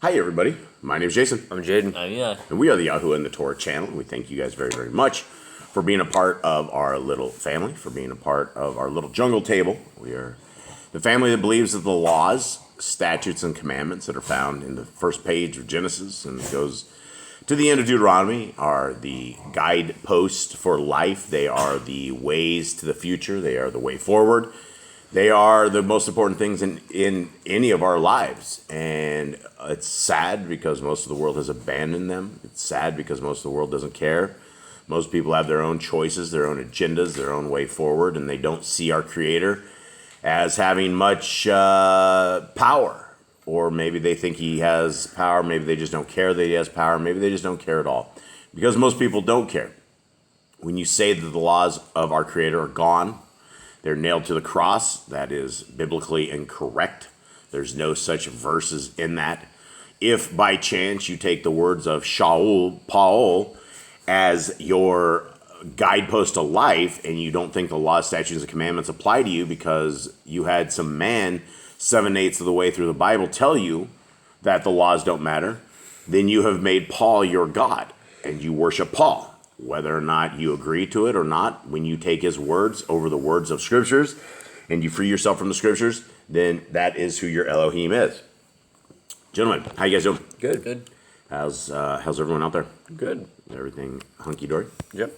Hi, everybody. My name is Jason. I'm Jaden. Yeah. And we are the Yahoo and the Torah channel. We thank you guys very, very much for being a part of our little family, for being a part of our little jungle table. We are the family that believes that the laws, statutes, and commandments that are found in the first page of Genesis and goes to the end of Deuteronomy are the guideposts for life. They are the ways to the future. They are the way forward. They are the most important things in any of our lives. And it's sad because most of the world has abandoned them. It's sad because most of the world doesn't care. Most people have their own choices, their own agendas, their own way forward, and they don't see our Creator as having much power. Or maybe they think he has power. Maybe they just don't care that he has power. Maybe they just don't care at all. Because most people don't care. When you say that the laws of our Creator are gone, they're nailed to the cross, that is biblically incorrect. There's no such verses in that. If by chance you take the words of Paul, as your guidepost to life, and you don't think the law, statutes, and commandments apply to you because you had some man 7/8 of the way through the Bible tell you that the laws don't matter, then you have made Paul your God, and you worship Paul. Whether or not you agree to it or not, when you take his words over the words of Scriptures, and you free yourself from the Scriptures, then that is who your Elohim is. Gentlemen, how you guys doing? Good. Good. How's everyone out there? Good. Everything hunky-dory? Yep.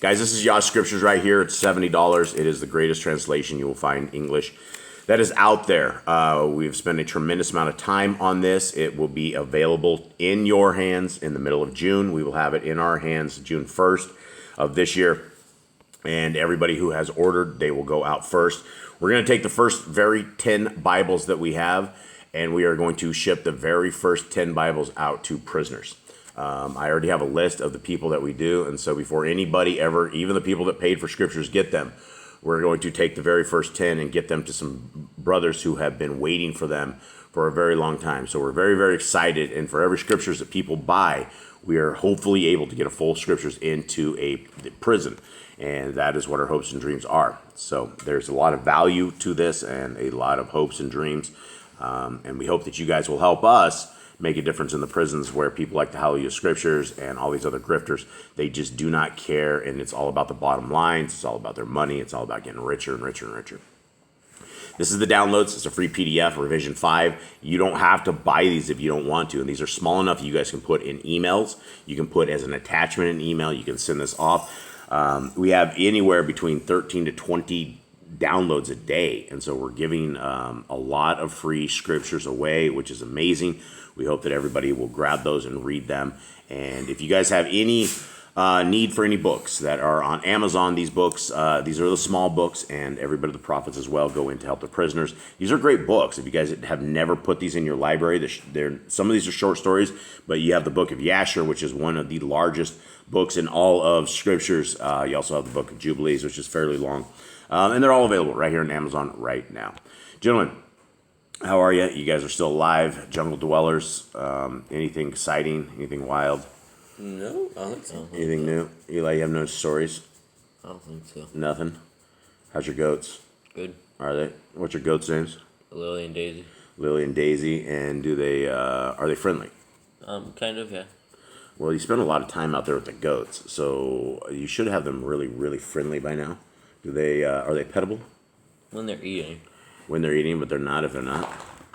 Guys, this is Yah Scriptures right here. It's $70. It is the greatest translation you will find English that is out there. We've spent a tremendous amount of time on this. It will be available in your hands in the middle of June. We will have it in our hands June 1st of this year. And everybody who has ordered, they will go out first. We're going to take the first very 10 Bibles that we have, and we are going to ship the very first 10 Bibles out to prisoners. I already have a list of the people that we do, and so before anybody ever, even the people that paid for Scriptures, get them, we're going to take the very first 10 and get them to some brothers who have been waiting for them for a very long time. So we're very, very excited. And for every Scriptures that people buy, we are hopefully able to get a full Scriptures into a prison. And that is what our hopes and dreams are. So there's a lot of value to this and a lot of hopes and dreams. And we hope that you guys will help us make a difference in the prisons where people like the Hallelujah Scriptures and all these other grifters, they just do not care, and it's all about the bottom lines, it's all about their money, it's all about getting richer and richer and richer. This is the downloads. It's a free PDF, Revision 5. You don't have to buy these if you don't want to, and these are small enough you guys can put in emails. You can put as an attachment in email. You can send this off. We have anywhere between 13 to 20 downloads a day, and so we're giving a lot of free Scriptures away, which is amazing. We hope that everybody will grab those and read them. And if you guys have any need for any books that are on Amazon, these books, these are the small books, and Every Bit of the Prophets as well go in to help the prisoners. These are great books. If you guys have never put these in your library, some of these are short stories, but you have the book of Yasher, which is one of the largest books in all of Scriptures. You also have the book of Jubilees, which is fairly long. And they're all available right here on Amazon right now. Gentlemen, how are you? You guys are still alive, jungle dwellers. Anything exciting? Anything wild? No, I don't think so. Anything new? Eli, you have no stories? I don't think so. Nothing? How's your goats? Good. Are they? What's your goats' names? Lily and Daisy. Lily and Daisy. And do they? Are they friendly? Kind of, yeah. Well, you spend a lot of time out there with the goats, so you should have them really, really friendly by now. Do they? Are they pettable? When they're eating. When they're eating, but they're not if they're not.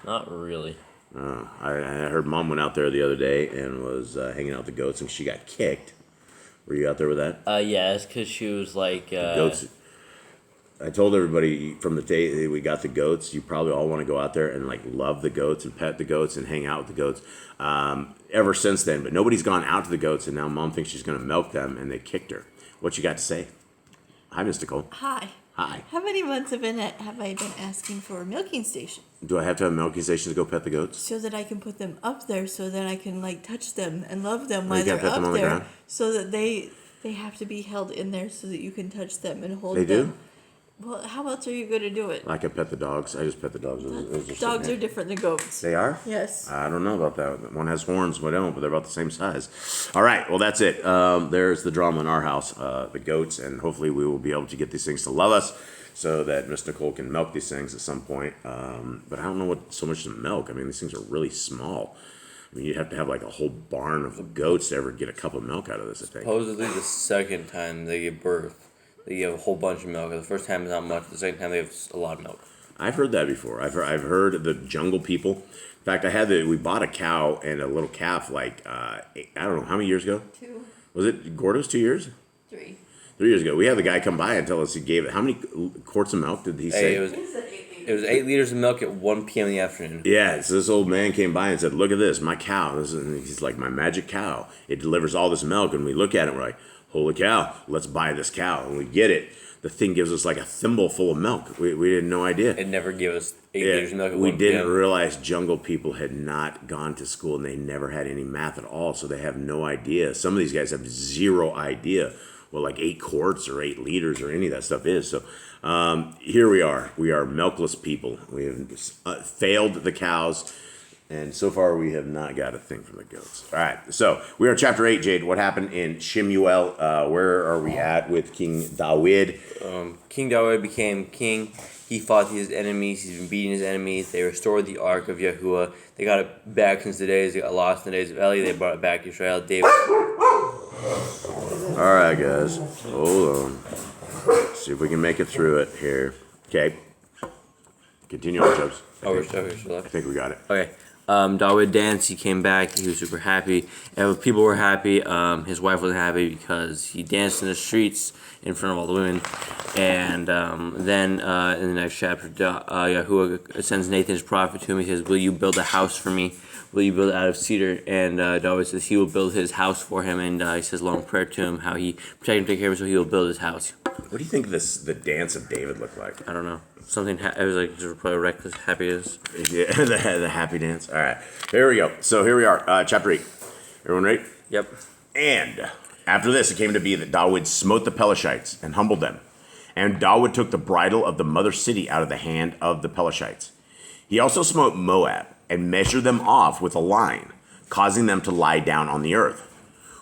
Not really. I heard Mom went out there the other day and was hanging out with the goats, and she got kicked. Were you out there with that? Yeah, it's because she was like... Goats. I told everybody from the day we got the goats, you probably all want to go out there and like love the goats and pet the goats and hang out with the goats. Ever since then, but nobody's gone out to the goats, and now Mom thinks she's going to milk them, and they kicked her. What you got to say? Hi, Miss Nicole. Hi. Hi. How many months have I been asking for a milking station? Do I have to have a milking station to go pet the goats? So that I can put them up there, so that I can like touch them and love them while you they're can't pet them up on the there. ground? So that they have to be held in there so that you can touch them and hold They them. do? Well, how else are you going to do it? I can pet the dogs. I just pet the dogs. Dogs are different than goats. They are? Yes. I don't know about that. One has horns, one don't, but they're about the same size. All right, well, that's it. There's the drama in our house, the goats, and hopefully we will be able to get these things to love us so that Miss Nicole can milk these things at some point. But I don't know what so much to milk. I mean, these things are really small. I mean, you'd have to have like a whole barn of goats to ever get a cup of milk out of this, I think. Supposedly, the second time they give birth, they give a whole bunch of milk. The first time is not much. The second time they have a lot of milk. I've heard that before. I've heard the jungle people. In fact, we bought a cow and a little calf like, I don't know, how many years ago? 2, Was it Gordo's 2 years? 3. 3 years ago. We had the guy come by and tell us he gave it. How many quarts of milk did he say? It was 8 liters of milk at 1 p.m. in the afternoon. Yeah, so this old man came by and said, look at this, my cow. He's like, my magic cow. It delivers all this milk. And we look at it and we're like, holy cow, let's buy this cow. And we get it. The thing gives us like a thimble full of milk. We had no idea. It never gave us 8 liters of milk at 1 We p.m. didn't realize jungle people had not gone to school and they never had any math at all. So they have no idea. Some of these guys have zero idea what like 8 quarts or 8 liters or any of that stuff is. So here we are. We are milkless people. We have failed the cows. And so far, we have not got a thing from the goats. All right, so we are in chapter 8, Jade. What happened in SHEMU'EL? Where are we at with King David? King David became king. He fought his enemies. He's been beating his enemies. They restored the Ark of Yahuwah. They got it back since the days. They got lost in the days of Eli. They brought it back to Israel. David. All right, guys. Hold on. Let's see if we can make it through it here. Okay. Continue on, Chubbs. We're still I left. think we got it. Okay. David danced. He came back. He was super happy. And people were happy. His wife wasn't happy because he danced in the streets in front of all the women. And then in the next chapter, Yahuwah sends Nathan his prophet to him. He says, will you build a house for me? Will you build it out of cedar? And David says he will build his house for him. And he says a long prayer to him, how he protect him, take care of him, so he will build his house. What do you think the dance of David looked like? I don't know. Something, it was like just probably reckless happiness. Yeah, the happy dance. All right. Here we go. So here we are, chapter 8. Everyone ready? Yep. And after this, it came to be that David smote the Pelishites and humbled them. And David took the bridle of the mother city out of the hand of the Pelishites. He also smote Moab and measured them off with a line, causing them to lie down on the earth.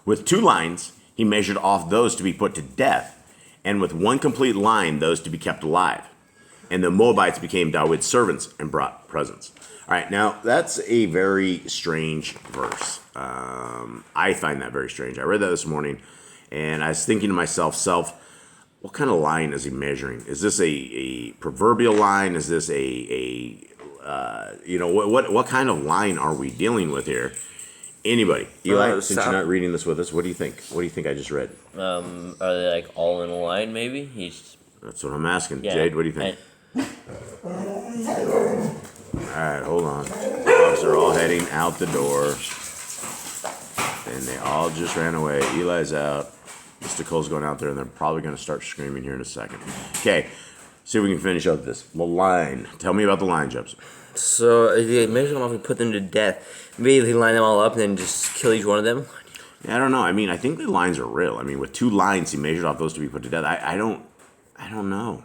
With 2 lines, he measured off those to be put to death, and with 1 complete line, those to be kept alive. And the Moabites became David's servants and brought presents. All right, now that's a very strange verse. I find that very strange. I read that this morning, and I was thinking to myself, what kind of line is he measuring? Is this a proverbial line? Is this what kind of line are we dealing with here? Anybody? Eli, since you're not reading this with us, what do you think? What do you think I just read? Are they like all in a line? Maybe That's what I'm asking. Yeah, Jade, what do you think? Alright, hold on. Dogs are all heading out the door. And they all just ran away. Eli's out. Mr. Cole's going out there, and they're probably going to start screaming here in a second. Okay, see if we can finish up this. The line. Tell me about the line, Jobs. So they measured them off and put them to death. Maybe they line them all up and then just kill each one of them. Yeah, I don't know. I mean, I think the lines are real. I mean, with 2 lines, he measured off those to be put to death. I don't know.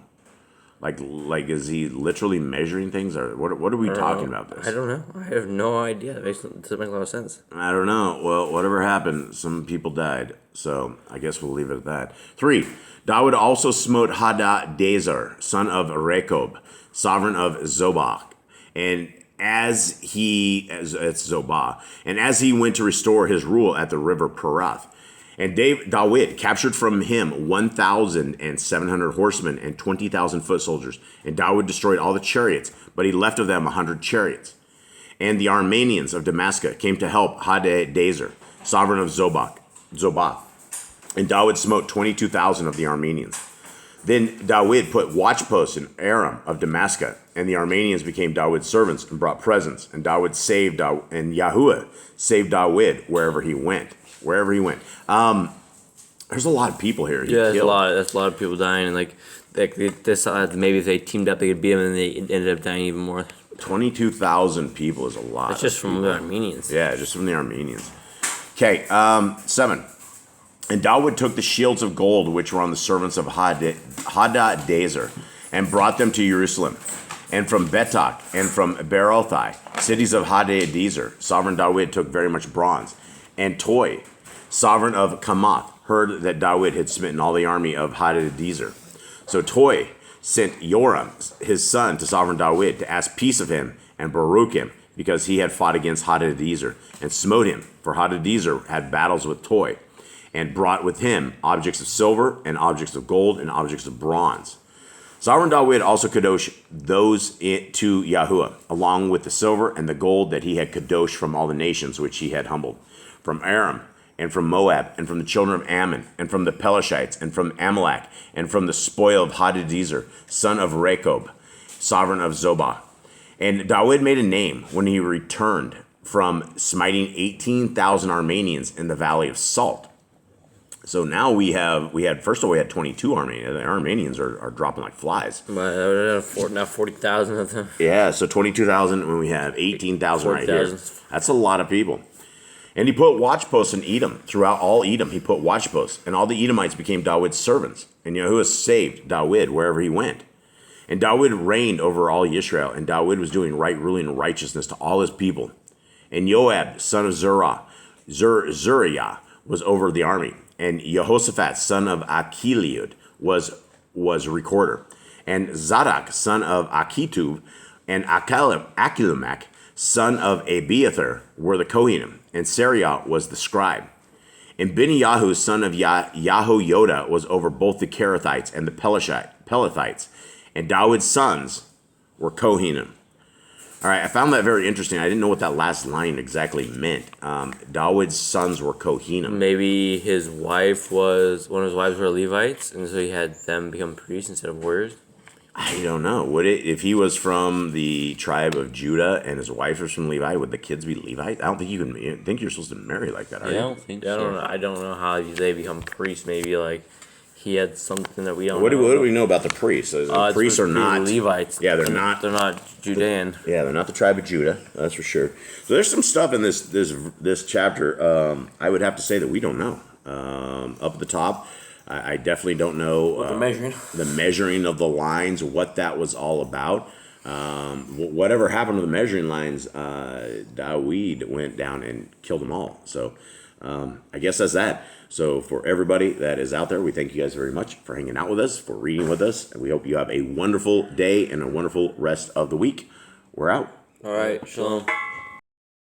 Like, is he literally measuring things, or what are we talking about this? I don't know. I have no idea. It doesn't make a lot of sense. I don't know. Well, whatever happened, some people died. So I guess we'll leave it at that. 3. David also smote Hadadezer, son of Rekob, sovereign of Zobah, and as he went to restore his rule at the river Perath. And David captured from him 1,700 horsemen and 20,000 foot soldiers. And David destroyed all the chariots, but he left of them 100 chariots. And the Armenians of Damascus came to help Hadadezer, sovereign of Zobah. And David smote 22,000 of the Armenians. Then David put watchposts in Aram of Damascus, and the Armenians became David's servants and brought presents. And David saved and Yahuwah saved David wherever he went. There's a lot of people here. That's a lot of people dying, and like maybe if they teamed up, they could beat them, and they ended up dying even more. 22,000 people is a lot. That's just from the Armenians. Yeah, just from the Armenians. Okay, 7. And David took the shields of gold which were on the servants of Hadadezer and brought them to Jerusalem. And from Betak and from Berothai, cities of Hadadezer, sovereign David took very much bronze. And Toi, sovereign of Kamath, heard that David had smitten all the army of Hadadezer. So Toi sent Joram, his son, to sovereign David to ask peace of him and Baruch him, because he had fought against Hadadezer and smote him. For Hadadezer had battles with Toi, and brought with him objects of silver and objects of gold and objects of bronze. Sovereign David also kadosh those to Yahuwah, along with the silver and the gold that he had kadosh from all the nations which he had humbled, from Aram, and from Moab, and from the children of Ammon, and from the Pelishites, and from Amalek, and from the spoil of Hadadezer, son of Rechob, sovereign of Zobah. And David made a name when he returned from smiting 18,000 Armenians in the Valley of Salt. So now we had 22 Armenians. The Armenians are dropping like flies. Now 40,000 of them. Yeah, so 22,000 when we have 18,000 right here. 40,000. That's a lot of people. And he put watch posts in Edom. Throughout all Edom, he put watch posts. And all the Edomites became David's servants. And Yahuwah saved David wherever he went. And David reigned over all Israel. And David was doing right ruling and righteousness to all his people. And Joab, son of Zuriah, was over the army. And Jehoshaphat, son of Achiliud, was recorder. And Zadok, son of Achitub, and Achilamach, son of Abiathar, were the Kohanim. And Sariah was the scribe. And Beniyahu, son of Yahoyoda, was over both the Kerethites and the Pelethites. And David's sons were Kohanim. All right, I found that very interesting. I didn't know what that last line exactly meant. David's sons were Kohanim. Maybe one of his wives were Levites, and so he had them become priests instead of warriors. I don't know. Would it, if he was from the tribe of Judah and his wife was from Levi, would the kids be Levites? I don't think you can. I think you're supposed to marry like that, are I you? don't think I so. don't know. I don't know how they become priests. Maybe like he had something that we don't. What know. do we know about the priests? The priests are not Levites. Yeah, they're not. They're not Judean. Yeah, they're not the tribe of Judah. That's for sure. So there's some stuff in this chapter. I would have to say that we don't know. Up at the top, I definitely don't know the measuring of the lines, what that was all about. Whatever happened to the measuring lines, David went down and killed them all. So I guess that's that. So for everybody that is out there, we thank you guys very much for hanging out with us, for reading with us, and we hope you have a wonderful day and a wonderful rest of the week. We're out. All right, shalom.